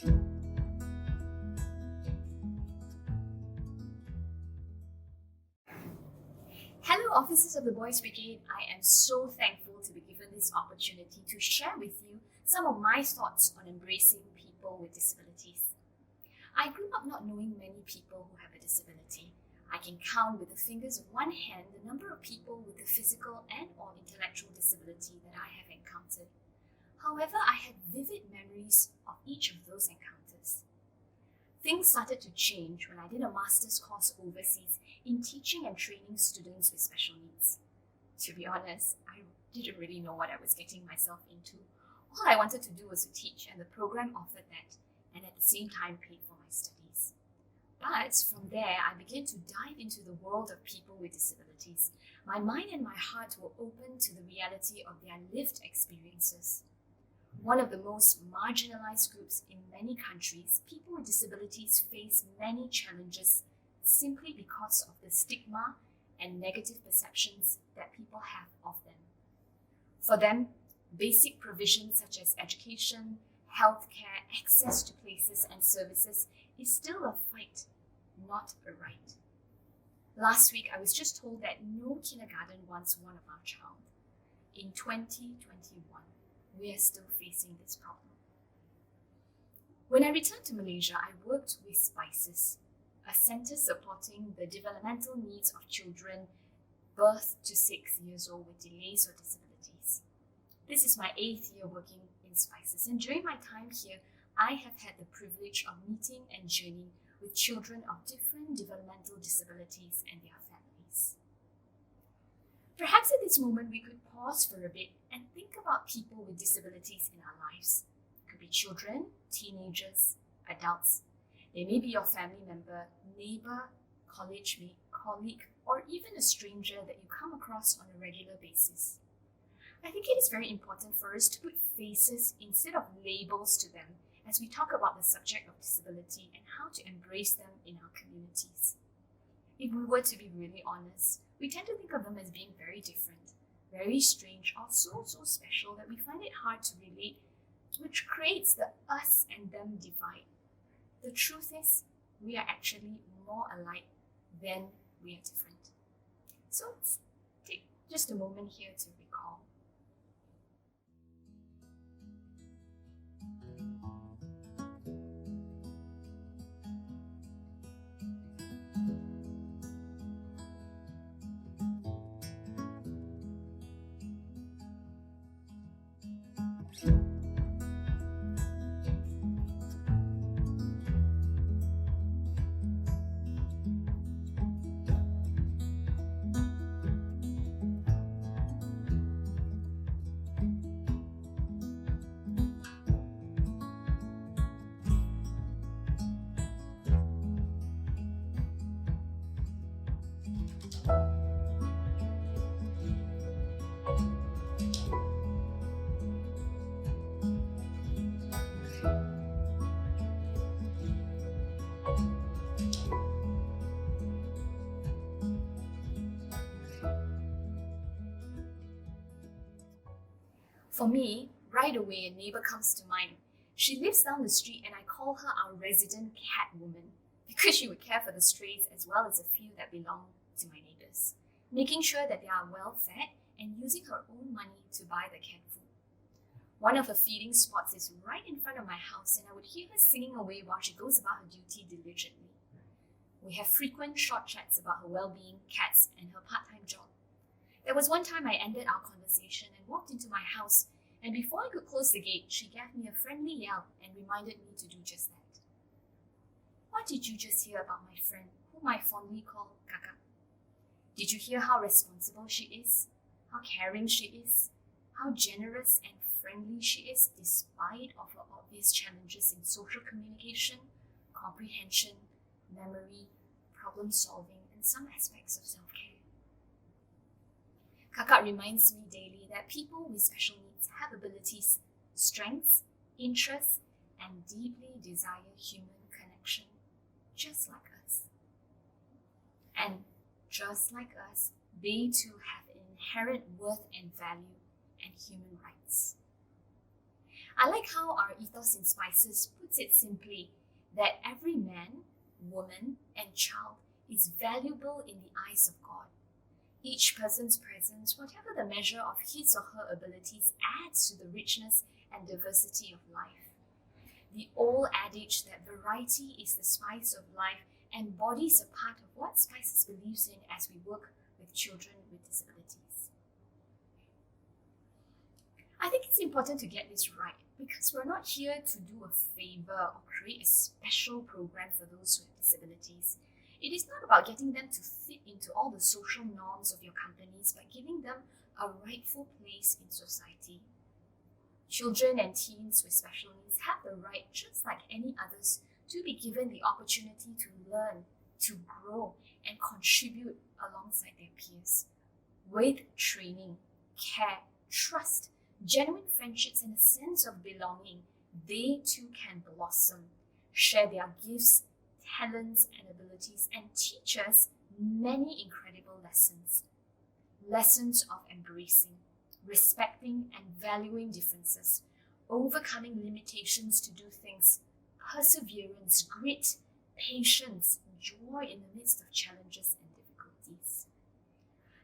Hello, officers of the Boys Brigade. I am so thankful to be given this opportunity to share with you some of my thoughts on embracing people with disabilities. I grew up not knowing many people who have a disability. I can count with the fingers of one hand the number of people with a physical and/or intellectual disability that I have encountered. However, I had vivid memories of each of those encounters. Things started to change when I did a master's course overseas in teaching and training students with special needs. To be honest, I didn't really know what I was getting myself into. All I wanted to do was to teach, and the program offered that, and at the same time paid for my studies. But from there, I began to dive into the world of people with disabilities. My mind and my heart were open to the reality of their lived experiences. One of the most marginalized groups in many countries, people with disabilities face many challenges simply because of the stigma and negative perceptions that people have of them. For them, basic provisions such as education, healthcare, access to places and services is still a fight, not a right. Last week, I was just told that no kindergarten wants one of our child. In 2021, we are still facing this problem. When I returned to Malaysia, I worked with Spices, a centre supporting the developmental needs of children birth to 6 years old with delays or disabilities. This is my 8th year working in Spices, and during my time here, I have had the privilege of meeting and journeying with children of different developmental disabilities and their families. Perhaps at this moment we could pause for a bit and think about people with disabilities in our lives. It could be children, teenagers, adults. They may be your family member, neighbor, college mate, colleague, or even a stranger that you come across on a regular basis. I think it is very important for us to put faces instead of labels to them as we talk about the subject of disability and how to embrace them in our communities. If we were to be really honest, we tend to think of them as being very different, very strange, or so special that we find it hard to relate, which creates the us and them divide. The truth is, we are actually more alike than we are different. So let's take just a moment here to recall. For me, right away, a neighbor comes to mind. She lives down the street and I call her our resident cat woman because she would care for the strays as well as a few that belong to my neighbors, making sure that they are well fed and using her own money to buy the cat food. One of her feeding spots is right in front of my house and I would hear her singing away while she goes about her duty diligently. We have frequent short chats about her well-being, cats, and her part-time job. There was one time I ended our conversation and walked into my house, and before I could close the gate, she gave me a friendly yell and reminded me to do just that. What did you just hear about my friend, whom I fondly call Kaka? Did you hear how responsible she is, how caring she is, how generous and friendly she is despite of her obvious challenges in social communication, comprehension, memory, problem solving, and some aspects of self-care? Kaka reminds me daily that people with special needs have abilities, strengths, interests, and deeply desire human connection, just like us. And just like us, they too have inherent worth and value and human rights. I like how our ethos in Spices puts it simply that every man, woman, and child is valuable in the eyes of God. Each person's presence, whatever the measure of his or her abilities, adds to the richness and diversity of life. The old adage that variety is the spice of life embodies a part of what Spices believes in as we work with children with disabilities. I think it's important to get this right because we're not here to do a favor or create a special program for those with disabilities. It is not about getting them to fit into all the social norms of your companies, but giving them a rightful place in society. Children and teens with special needs have the right, just like any others, to be given the opportunity to learn, to grow, and contribute alongside their peers. With training, care, trust, genuine friendships, and a sense of belonging, they too can blossom, share their gifts, talents, and abilities, and teach us many incredible lessons. Lessons of embracing, respecting, and valuing differences, overcoming limitations to do things, perseverance, grit, patience, joy in the midst of challenges and difficulties.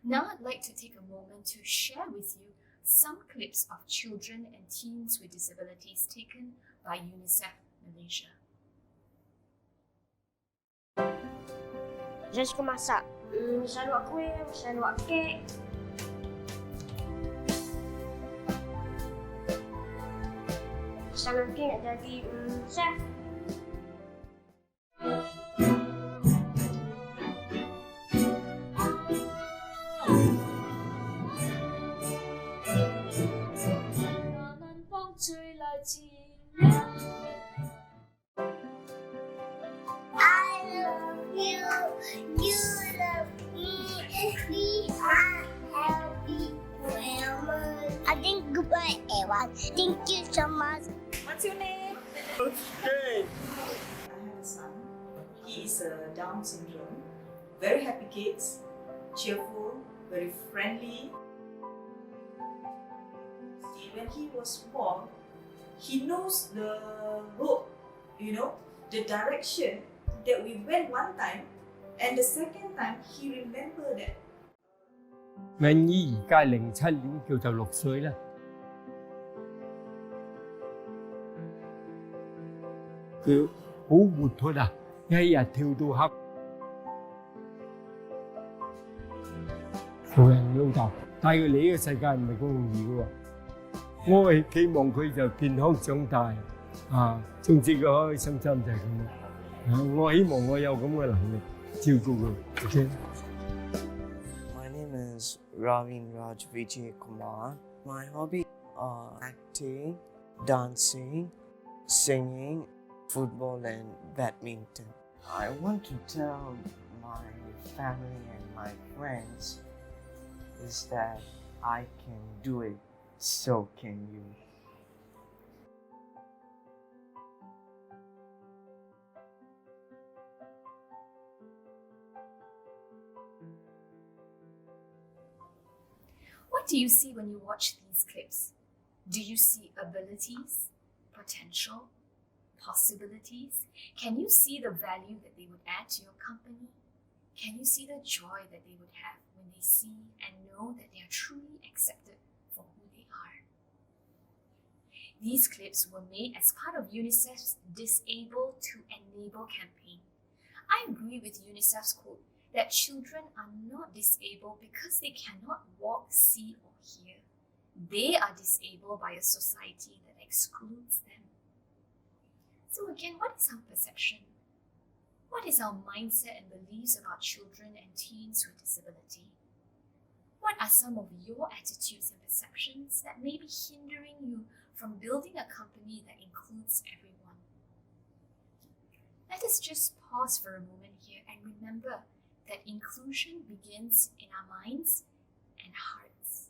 Now I'd like to take a moment to share with you some clips of children and teens with disabilities taken by UNICEF Malaysia. Macam suka masak. Macam nak kuih, macam nak kek. Macam nanti nak jadi chef. You love me, we are happy family. I think goodbye, everyone. Thank you so much. What's your name? Okay. I have a son. He's Down syndrome. Very happy kids, cheerful, very friendly. When he was born, he knows the road, the direction that we went one time, and the second time he remembered that. 我而家07年叫做6歲啦。佢好活潑啊，一日跳到黑。做人老豆帶佢嚟呢個世界唔係咁容易嘅喎。我係希望佢就健康長大，總之佢開開心心就係咁樣。我希望我有咁嘅能力照顧佢。OK。My name is Ravin Raj Vijay Kumar. My hobbies are acting, dancing, singing, football, and badminton. I want to tell my family and my friends is that I can do it, so can you. What do you see when you watch these clips? Do you see abilities, potential, possibilities? Can you see the value that they would add to your company? Can you see the joy that they would have when they see and know that they are truly accepted for who they are? These clips were made as part of UNICEF's Disable to Enable campaign. I agree with UNICEF's quote that children are not disabled because they cannot walk, see, or hear. They are disabled by a society that excludes them. So again, what is our perception? What is our mindset and beliefs about children and teens with disability? What are some of your attitudes and perceptions that may be hindering you from building a company that includes everyone? Let us just pause for a moment here and remember that inclusion begins in our minds and hearts.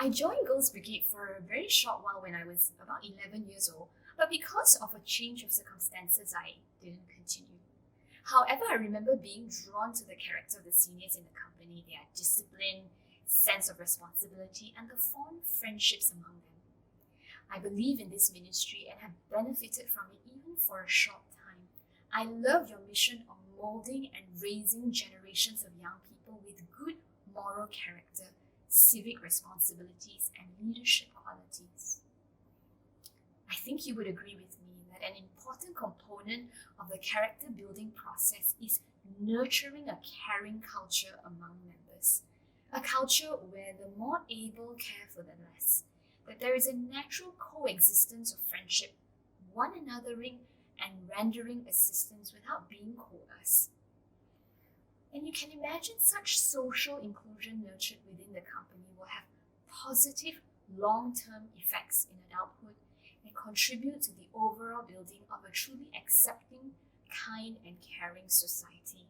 I joined Girls Brigade for a very short while when I was about 11 years old, but because of a change of circumstances, I didn't continue. However, I remember being drawn to the character of the seniors in the company, their discipline, sense of responsibility, and the fond friendships among them. I believe in this ministry and have benefited from it even for a short time. I love your mission of molding and raising generations of young people with good moral character, civic responsibilities, and leadership qualities. I think you would agree with me that an important component of the character building process is nurturing a caring culture among members. A culture where the more able care for the less, that there is a natural coexistence of friendship, one anothering, and rendering assistance without being coerced. And you can imagine such social inclusion nurtured within the company will have positive long-term effects in adulthood and contribute to the overall building of a truly accepting, kind, and caring society.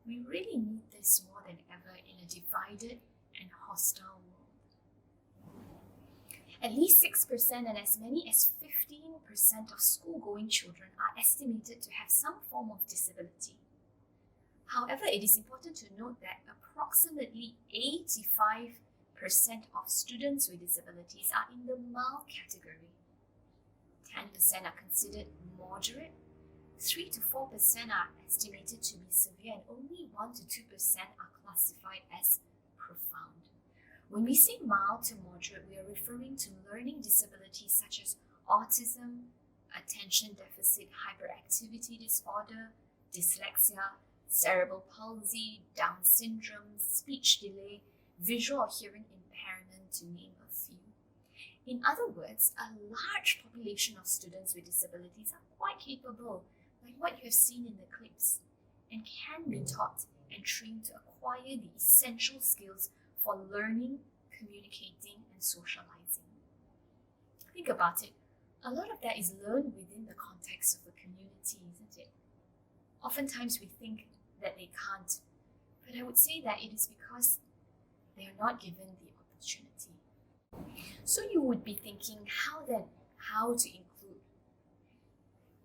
We really need this more than ever in a divided and hostile world. At least 6% and as many as 15% of school-going children are estimated to have some form of disability. However, it is important to note that approximately 85% of students with disabilities are in the mild category. 10% are considered moderate, 3 to 4% are estimated to be severe, and only 1 to 2% are classified as profound. When we say mild to moderate, we are referring to learning disabilities such as autism, attention deficit hyperactivity disorder, dyslexia, cerebral palsy, Down syndrome, speech delay, visual or hearing impairment, to name a few. In other words, a large population of students with disabilities are quite capable, like what you have seen in the clips, and can be taught and trained to acquire the essential skills for learning, communicating, and socializing. Think about it. A lot of that is learned within the context of the community, isn't it? Oftentimes we think that they can't, but I would say that it is because they are not given the opportunity. So you would be thinking, how to include?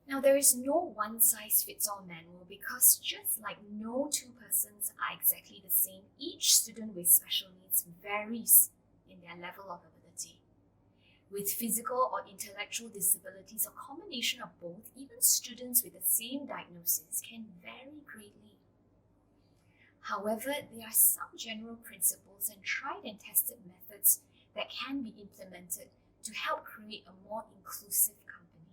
Now, there is no one-size-fits-all manual because just like no two persons are exactly the same, each student with special needs varies in their level of ability. With physical or intellectual disabilities, or combination of both, even students with the same diagnosis can vary greatly. However, there are some general principles and tried and tested methods that can be implemented to help create a more inclusive company.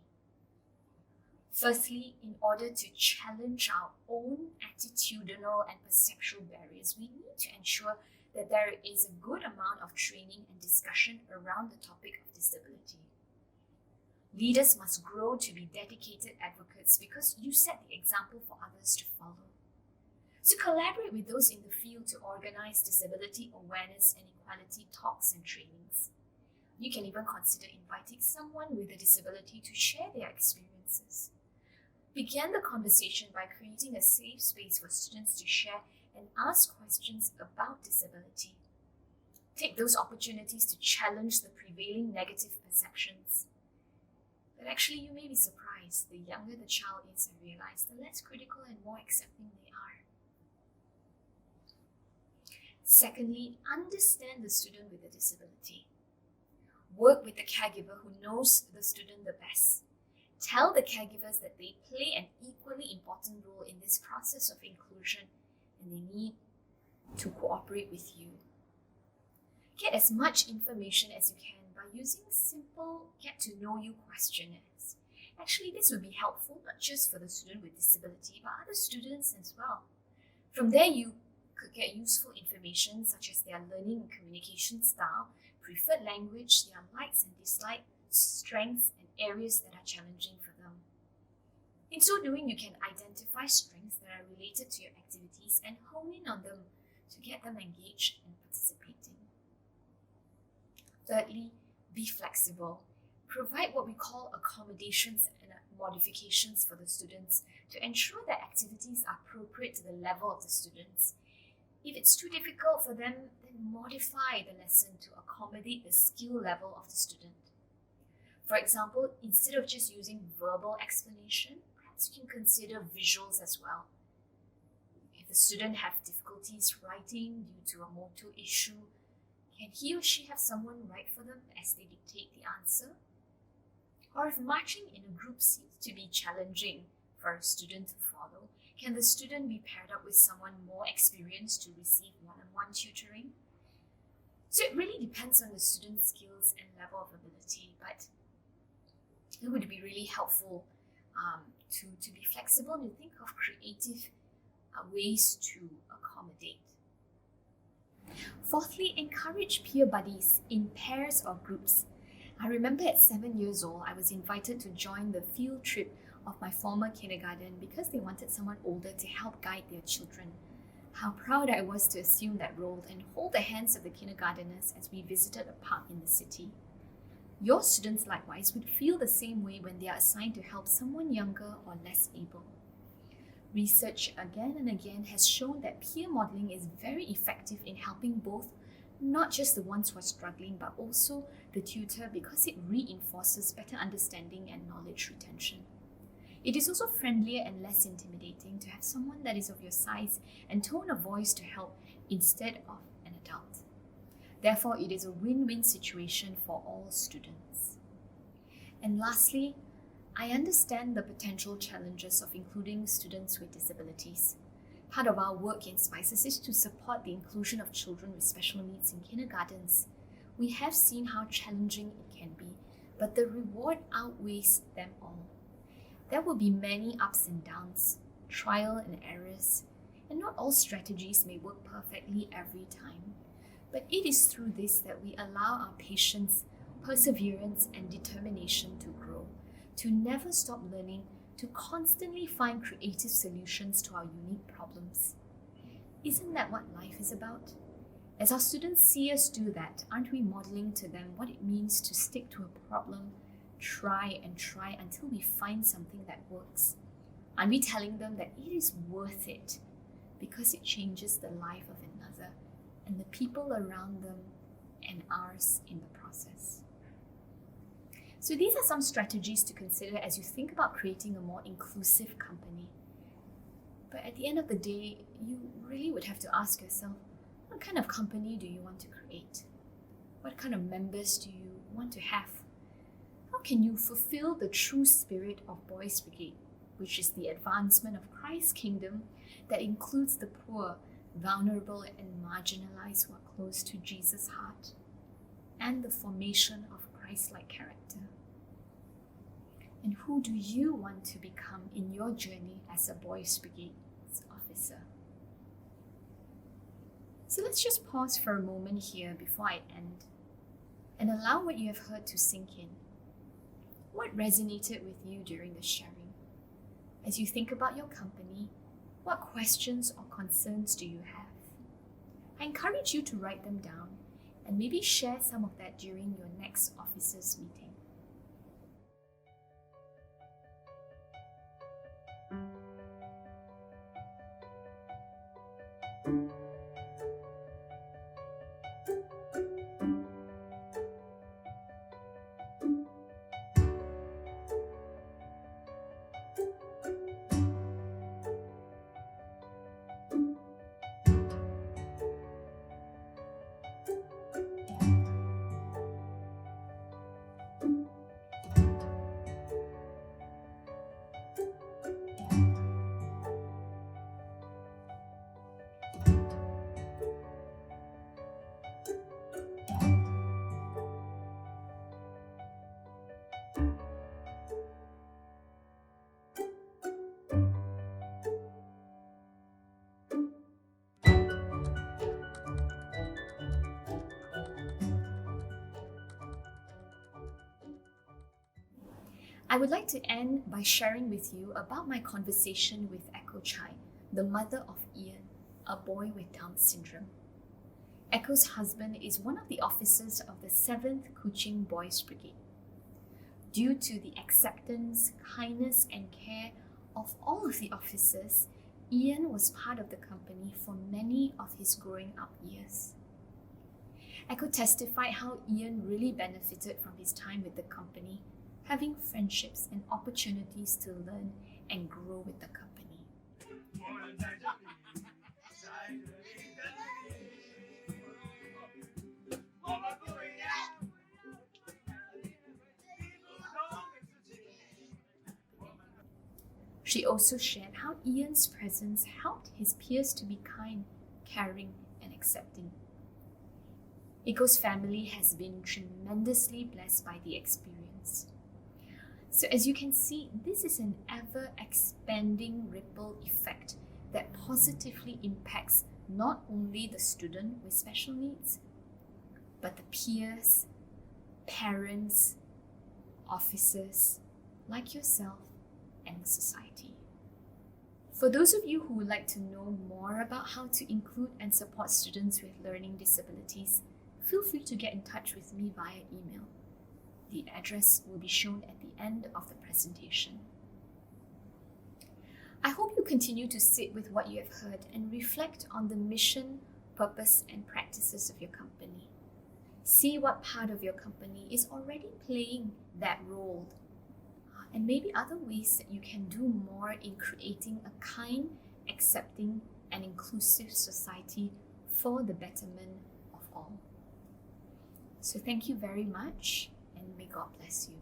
Firstly, in order to challenge our own attitudinal and perceptual barriers, we need to ensure that there is a good amount of training and discussion around the topic of disability. Leaders must grow to be dedicated advocates because you set the example for others to follow. So collaborate with those in the field to organize disability awareness and equality talks and trainings. You can even consider inviting someone with a disability to share their experiences. Begin the conversation by creating a safe space for students to share and ask questions about disability. Take those opportunities to challenge the prevailing negative perceptions. But actually, you may be surprised. The younger the child is, I realize, the less critical and more accepting they are. Secondly, understand the student with a disability. Work with the caregiver who knows the student the best. Tell the caregivers that they play an equally important role in this process of inclusion and they need to cooperate with you. Get as much information as you can by using simple get-to-know-you questionnaires. Actually, this would be helpful not just for the student with disability, but other students as well. From there, you could get useful information such as their learning and communication style, preferred language, their likes and dislikes, strengths, and areas that are challenging for them. In so doing, you can identify strengths that are related to your activities and hone in on them to get them engaged and participating. Thirdly, be flexible. Provide what we call accommodations and modifications for the students to ensure that activities are appropriate to the level of the students. If it's too difficult for them, then modify the lesson to accommodate the skill level of the student. For example, instead of just using verbal explanation, perhaps you can consider visuals as well. If the student has difficulties writing due to a motor issue, can he or she have someone write for them as they dictate the answer? Or if marching in a group seems to be challenging for a student to follow, can the student be paired up with someone more experienced to receive one-on-one tutoring? So it really depends on the student's skills and level of ability, but it would be really helpful to be flexible and to think of creative ways to accommodate. Fourthly, encourage peer buddies in pairs or groups. I remember at 7 years old, I was invited to join the field trip of my former kindergarten because they wanted someone older to help guide their children. How proud I was to assume that role and hold the hands of the kindergarteners as we visited a park in the city. Your students likewise would feel the same way when they are assigned to help someone younger or less able. Research again and again has shown that peer modeling is very effective in helping both, not just the ones who are struggling, but also the tutor, because it reinforces better understanding and knowledge retention. It is also friendlier and less intimidating to have someone that is of your size and tone of voice to help instead of an adult. Therefore, it is a win-win situation for all students. And lastly, I understand the potential challenges of including students with disabilities. Part of our work in Spices is to support the inclusion of children with special needs in kindergartens. We have seen how challenging it can be, but the reward outweighs them all. There will be many ups and downs, trial and errors, and not all strategies may work perfectly every time. But it is through this that we allow our patience, perseverance, and determination to grow, to never stop learning, to constantly find creative solutions to our unique problems. Isn't that what life is about? As our students see us do that, aren't we modeling to them what it means to stick to a problem, try and try until we find something that works? Aren't we telling them that it is worth it because it changes the life of another and the people around them and ours in the process? So these are some strategies to consider as you think about creating a more inclusive company. But at the end of the day, you really would have to ask yourself, what kind of company do you want to create? What kind of members do you want to have? How can you fulfill the true spirit of Boys Brigade, which is the advancement of Christ's kingdom that includes the poor, vulnerable, and marginalized who are close to Jesus' heart, and the formation of Christ-like character? And who do you want to become in your journey as a Boys Brigade officer? So let's just pause for a moment here before I end and allow what you have heard to sink in. What resonated with you during the sharing? As you think about your company, what questions or concerns do you have? I encourage you to write them down and maybe share some of that during your next officers meeting. I would like to end by sharing with you about my conversation with Echo Chai, the mother of Ian, a boy with Down syndrome. Echo's husband is one of the officers of the 7th Kuching Boys Brigade. Due to the acceptance, kindness, and care of all of the officers, Ian was part of the company for many of his growing up years. Echo testified how Ian really benefited from his time with the company, having friendships and opportunities to learn and grow with the company. She also shared how Ian's presence helped his peers to be kind, caring, and accepting. Echo's family has been tremendously blessed by the experience. So as you can see, this is an ever-expanding ripple effect that positively impacts not only the student with special needs, but the peers, parents, officers like yourself, and the society. For those of you who would like to know more about how to include and support students with learning disabilities, feel free to get in touch with me via email. The address will be shown at the end of the presentation. I hope you continue to sit with what you have heard and reflect on the mission, purpose, and practices of your company. See what part of your company is already playing that role, and maybe other ways that you can do more in creating a kind, accepting, and inclusive society for the betterment of all. So thank you very much, and may God bless you.